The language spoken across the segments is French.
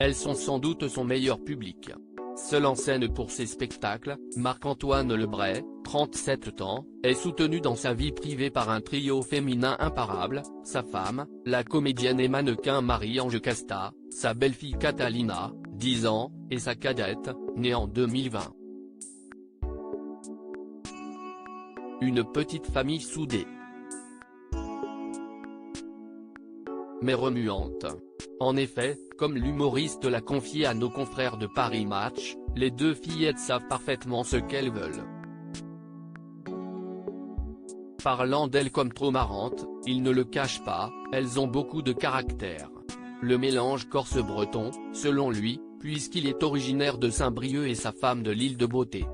Elles sont sans doute son meilleur public. Seul en scène pour ses spectacles, Marc-Antoine Lebray, 37 ans, est soutenu dans sa vie privée par un trio féminin imparable, sa femme, la comédienne et mannequin Marie-Ange Casta, sa belle-fille Catalina, 10 ans, et sa cadette, née en 2020. Une petite famille soudée, mais remuante. En effet, comme l'humoriste l'a confié à nos confrères de Paris Match, les deux fillettes savent parfaitement ce qu'elles veulent. Parlant d'elles comme trop marrantes, ils ne le cachent pas, elles ont beaucoup de caractère. Le mélange corse-breton, selon lui, puisqu'il est originaire de Saint-Brieuc et sa femme de l'île de Beauté.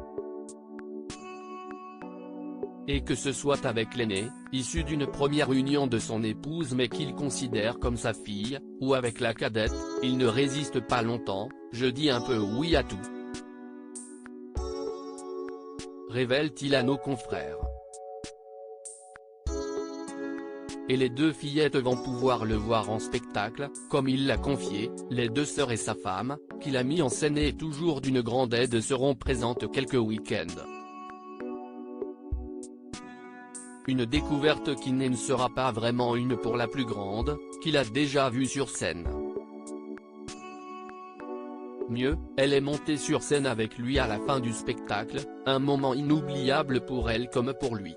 Et que ce soit avec l'aînée, issue d'une première union de son épouse mais qu'il considère comme sa fille, ou avec la cadette, il ne résiste pas longtemps, je dis un peu oui à tout. Révèle-t-il à nos confrères. Et les deux fillettes vont pouvoir le voir en spectacle, comme il l'a confié, les deux sœurs et sa femme, qu'il a mis en scène et toujours d'une grande aide seront présentes quelques week-ends. Une découverte qui ne sera pas vraiment une pour la plus grande, qu'il a déjà vue sur scène. Mieux, elle est montée sur scène avec lui à la fin du spectacle, un moment inoubliable pour elle comme pour lui.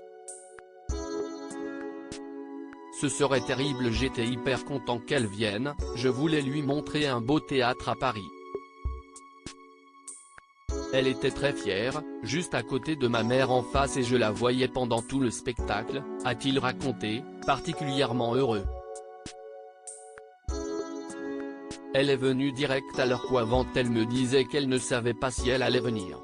Ce serait terrible, j'étais hyper content qu'elle vienne, je voulais lui montrer un beau théâtre à Paris. Elle était très fière, juste à côté de ma mère en face et je la voyais pendant tout le spectacle, a-t-il raconté, particulièrement heureux. Elle est venue direct alors qu'avant elle me disait qu'elle ne savait pas si elle allait venir.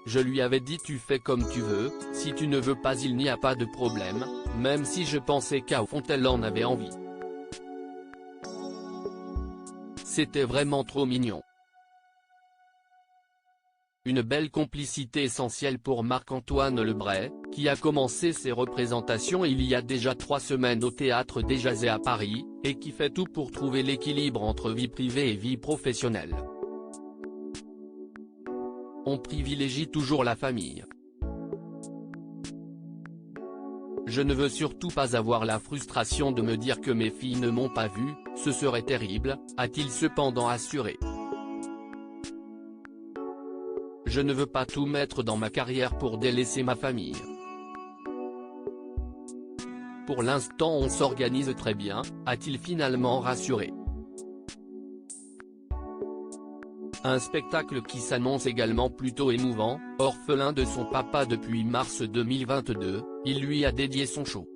Je lui avais dit tu fais comme tu veux, si tu ne veux pas il n'y a pas de problème, même si je pensais qu'au fond elle en avait envie. C'était vraiment trop mignon. Une belle complicité essentielle pour Marc-Antoine Lebray, qui a commencé ses représentations il y a déjà 3 semaines au Théâtre des Jazés à Paris, et qui fait tout pour trouver l'équilibre entre vie privée et vie professionnelle. On privilégie toujours la famille. Je ne veux surtout pas avoir la frustration de me dire que mes filles ne m'ont pas vu, ce serait terrible, a-t-il cependant assuré. Je ne veux pas tout mettre dans ma carrière pour délaisser ma famille. Pour l'instant on s'organise très bien, a-t-il finalement rassuré. Un spectacle qui s'annonce également plutôt émouvant, orphelin de son papa depuis mars 2022, il lui a dédié son show.